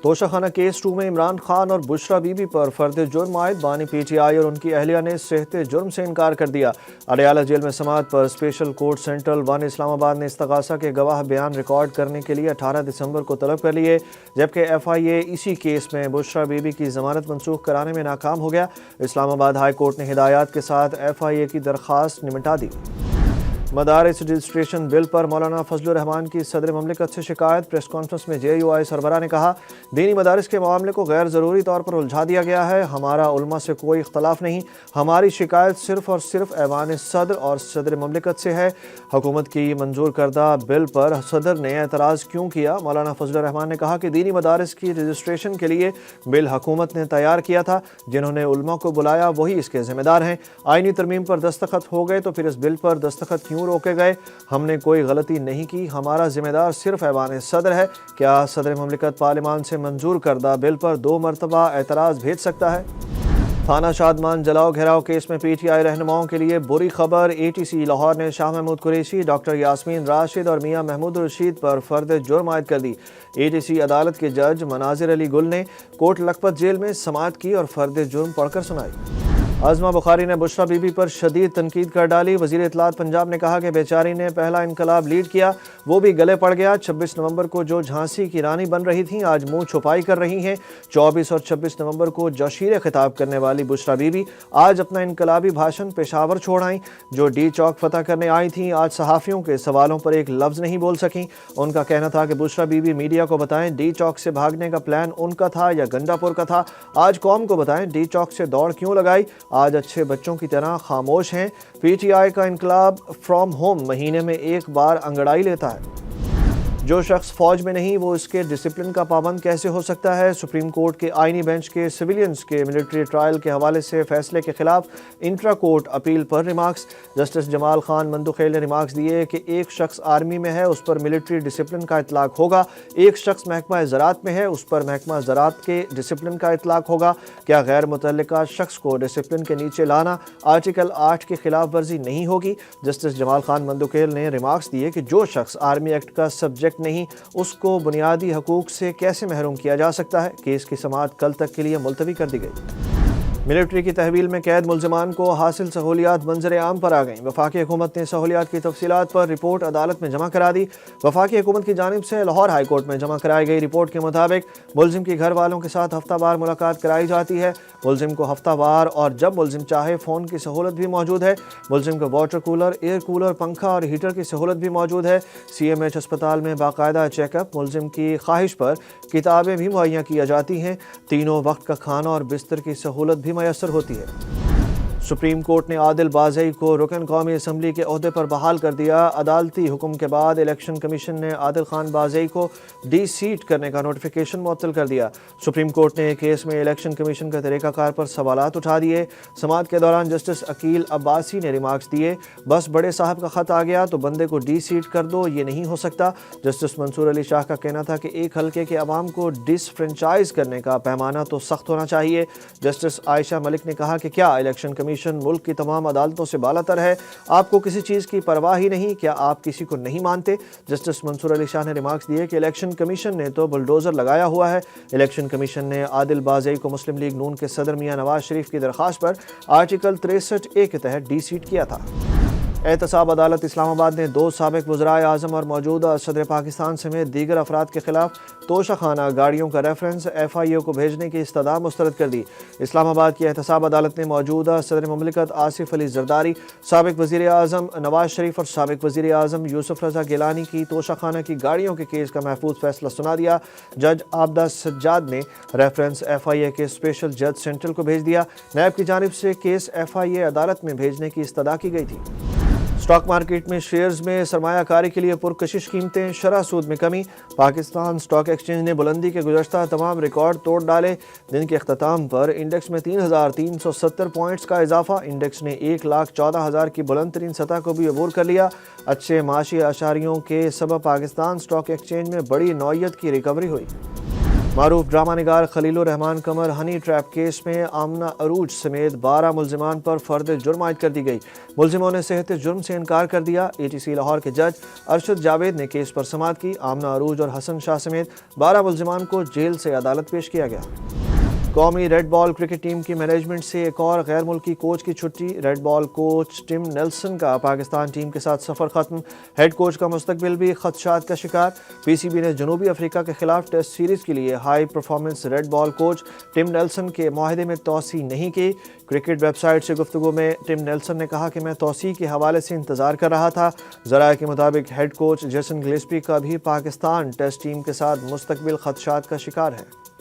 توشہ خانہ کیس 2 میں عمران خان اور بشرا بی بی پر فرد جرم عائد بانی پی ٹی آئی اور ان کی اہلیہ نے صحت جرم سے انکار کر دیا۔ اڈیالہ جیل میں سماعت پر اسپیشل کورٹ سینٹرل 1 اسلام آباد نے استغاثہ کے گواہ بیان ریکارڈ کرنے کے لیے 18 دسمبر کو طلب کر لیے، جبکہ ایف آئی اے اسی کیس میں بشرا بی بی کی ضمانت منسوخ کرانے میں ناکام ہو گیا۔ اسلام آباد ہائی کورٹ نے ہدایات کے ساتھ ایف آئی اے کی درخواست نمٹا دی۔ مدارس رجسٹریشن بل پر مولانا فضل الرحمان کی صدر مملکت سے شکایت۔ پریس کانفرنس میں جے یو آئی سربراہ نے کہا، دینی مدارس کے معاملے کو غیر ضروری طور پر الجھا دیا گیا ہے۔ ہمارا علماء سے کوئی اختلاف نہیں، ہماری شکایت صرف اور صرف ایوان صدر اور صدر مملکت سے ہے۔ حکومت کی منظور کردہ بل پر صدر نے اعتراض کیوں کیا؟ مولانا فضل الرحمان نے کہا کہ دینی مدارس کی رجسٹریشن کے لیے بل حکومت نے تیار کیا تھا، جنہوں نے علماء کو بلایا وہی اس کے ذمہ دار ہیں۔ آئینی ترمیم پر دستخط ہو گئے تو پھر اس بل پر دستخط کیوں روکے گئے؟ ہم نے کوئی غلطی نہیں کی، ہمارا ذمہ دار صرف ایوان صدر ہے۔ کیا صدر مملکت پارلیمان سے منظور کردہ بل پر 2 مرتبہ اعتراض بھیج سکتا ہے؟ تھانہ شادمان جلاؤ گھیراؤ کیس میں پی ٹی آئی رہنماؤں کے لیے بری خبر۔ اے ٹی سی لاہور نے شاہ محمود قریشی، ڈاکٹر یاسمین راشد اور میاں محمود رشید پر فرد جرم عائد کر دی۔ اے ٹی سی عدالت کے جج مناظر علی گل نے کوٹ لکھپت جیل میں سماعت کی اور فرد جرم پڑھ کر سنائی۔ عظمہ بخاری نے بشرا بی بی پر شدید تنقید کر ڈالی۔ وزیر اطلاعات پنجاب نے کہا کہ بیچاری نے پہلا انقلاب لیڈ کیا، وہ بھی گلے پڑ گیا۔ 26 نومبر کو جو جھانسی کی رانی بن رہی تھیں آج منہ چھپائی کر رہی ہیں۔ 24 اور 26 نومبر کو جوشیر خطاب کرنے والی بشرا بی بی آج اپنا انقلابی بھاشن پشاور چھوڑ آئیں۔ جو ڈی چوک فتح کرنے آئی تھیں آج صحافیوں کے سوالوں پر ایک لفظ نہیں بول سکیں۔ ان کا کہنا تھا کہ بشرا بی بی میڈیا کو بتائیں ڈی چوک سے بھاگنے کا پلان ان کا تھا یا گنڈا پور کا تھا۔ آج قوم کو بتائیں ڈی چوک سے دوڑ کیوں لگائی؟ آج اچھے بچوں کی طرح خاموش ہیں۔ پی ٹی آئی کا انقلاب فرام ہوم مہینے میں ایک بار انگڑائی لیتا ہے۔ جو شخص فوج میں نہیں وہ اس کے ڈسپلن کا پابند کیسے ہو سکتا ہے؟ سپریم کورٹ کے آئینی بینچ کے سویلینز کے ملٹری ٹرائل کے حوالے سے فیصلے کے خلاف انٹرا کورٹ اپیل پر ریمارکس۔ جسٹس جمال خان مندوخیل نے ریمارکس دیے کہ ایک شخص آرمی میں ہے اس پر ملٹری ڈسپلن کا اطلاق ہوگا، ایک شخص محکمہ زراعت میں ہے اس پر محکمہ زراعت کے ڈسپلن کا اطلاق ہوگا۔ کیا غیر متعلقہ شخص کو ڈسپلن کے نیچے لانا آرٹیکل 8 کی خلاف ورزی نہیں ہوگی؟ جسٹس جمال خان مندوخیل نے ریمارکس دیے کہ جو شخص آرمی ایکٹ کا سبجیکٹ نہیں اس کو بنیادی حقوق سے کیسے محروم کیا جا سکتا ہے؟ کیس کی سماعت کل تک کے لیے ملتوی کر دی گئی۔ ملٹری کی تحویل میں قید ملزمان کو حاصل سہولیات منظر عام پر آ گئیں۔ وفاقی حکومت نے سہولیات کی تفصیلات پر رپورٹ عدالت میں جمع کرا دی۔ وفاقی حکومت کی جانب سے لاہور ہائی کورٹ میں جمع کرائی گئی رپورٹ کے مطابق ملزم کی گھر والوں کے ساتھ ہفتہ وار ملاقات کرائی جاتی ہے۔ ملزم کو ہفتہ وار اور جب ملزم چاہے فون کی سہولت بھی موجود ہے۔ ملزم کو واٹر کولر، ایئر کولر، پنکھا اور ہیٹر کی سہولت بھی موجود ہے۔ سی ایم ایچ ہسپتال میں باقاعدہ چیک اپ، ملزم کی خواہش پر کتابیں بھی مہیا کی جاتی ہیں۔ تینوں وقت کا کھانا اور بستر کی سہولت بھی میسر ہوتی ہے۔ سپریم کورٹ نے عادل بازئی کو رکن قومی اسمبلی کے عہدے پر بحال کر دیا۔ عدالتی حکم کے بعد الیکشن کمیشن نے عادل خان بازئی کو ڈی سیٹ کرنے کا نوٹیفیکیشن معطل کر دیا۔ سپریم کورٹ نے کیس میں الیکشن کمیشن کا طریقہ کار پر سوالات اٹھا دیے۔ سماعت کے دوران جسٹس عقیل عباسی نے ریمارکس دیے، بس بڑے صاحب کا خط آ گیا تو بندے کو ڈی سیٹ کر دو، یہ نہیں ہو سکتا۔ جسٹس منصور علی شاہ کا کہنا تھا کہ ایک حلقے کے عوام کو ڈس فرنچائز کرنے کا پیمانہ تو سخت ہونا چاہیے۔ جسٹس عائشہ ملک نے کہا کہ کیا الیکشن کمیشن ملک کی تمام عدالتوں سے بالاتر ہے؟ آپ کو کسی چیز کی پرواہ ہی نہیں، کیا آپ کسی کو نہیں مانتے؟ جسٹس منصور علی شاہ نے ریمارکس دیے کہ الیکشن کمیشن نے تو بلڈوزر لگایا ہوا ہے۔ الیکشن کمیشن نے عادل بازئی کو مسلم لیگ نون کے صدر میاں نواز شریف کی درخواست پر آرٹیکل 63A کے تحت ڈی سیٹ کیا تھا۔ احتساب عدالت اسلام آباد نے 2 سابق وزرائے اعظم اور موجودہ صدر پاکستان سمیت دیگر افراد کے خلاف توشہ خانہ گاڑیوں کا ریفرنس ایف آئی اے کو بھیجنے کی استدعا مسترد کر دی۔ اسلام آباد کی احتساب عدالت نے موجودہ صدر مملکت آصف علی زرداری، سابق وزیر اعظم نواز شریف اور سابق وزیر اعظم یوسف رضا گیلانی کی توشہ خانہ کی گاڑیوں کے کیس کا محفوظ فیصلہ سنا دیا۔ جج عابدہ سجاد نے ریفرنس ایف آئی اے کے اسپیشل جج سینٹرل کو بھیج دیا۔ نیب کی جانب سے کیس ایف آئی اے عدالت میں بھیجنے کی استدعا کی گئی تھی۔ اسٹاک مارکیٹ میں شیئرز میں سرمایہ کاری کے لیے پرکشش قیمتیں، شرح سود میں کمی۔ پاکستان اسٹاک ایکسچینج نے بلندی کے گزشتہ تمام ریکارڈ توڑ ڈالے۔ دن کے اختتام پر انڈیکس میں 3370 پوائنٹس کا اضافہ۔ انڈیکس نے 1,14,000 کی بلند ترین سطح کو بھی عبور کر لیا۔ اچھے معاشی اشاریوں کے سبب پاکستان اسٹاک ایکسچینج میں بڑی نوعیت کی ریکوری ہوئی۔ معروف ڈرامہ نگار خلیل الرحمان قمر ہنی ٹریپ کیس میں آمنہ عروج سمیت 12 ملزمان پر فرد جرم عائد کر دی گئی۔ ملزموں نے صحت جرم سے انکار کر دیا۔ ATC لاہور کے جج ارشد جاوید نے کیس پر سماعت کی۔ آمنہ عروج اور حسن شاہ سمیت 12 ملزمان کو جیل سے عدالت پیش کیا گیا۔ قومی ریڈ بال کرکٹ ٹیم کی مینجمنٹ سے ایک اور غیر ملکی کوچ کی چھٹی۔ Red ball coach Tim Nelson کا پاکستان ٹیم کے ساتھ سفر ختم۔ ہیڈ کوچ کا مستقبل بھی خدشات کا شکار۔ PCB نے جنوبی افریقہ کے خلاف ٹیسٹ سیریز کے لیے high performance red ball coach Tim Nelson کے معاہدے میں توسیع نہیں کی۔ کرکٹ ویب سائٹ سے گفتگو میں ٹم نیلسن نے کہا کہ میں توسیع کے حوالے سے انتظار کر رہا تھا۔ ذرائع کے مطابق ہیڈ کوچ جیسن گلیسپی کا بھی پاکستان ٹیسٹ ٹیم کے ساتھ مستقبل خدشات کا شکار ہے۔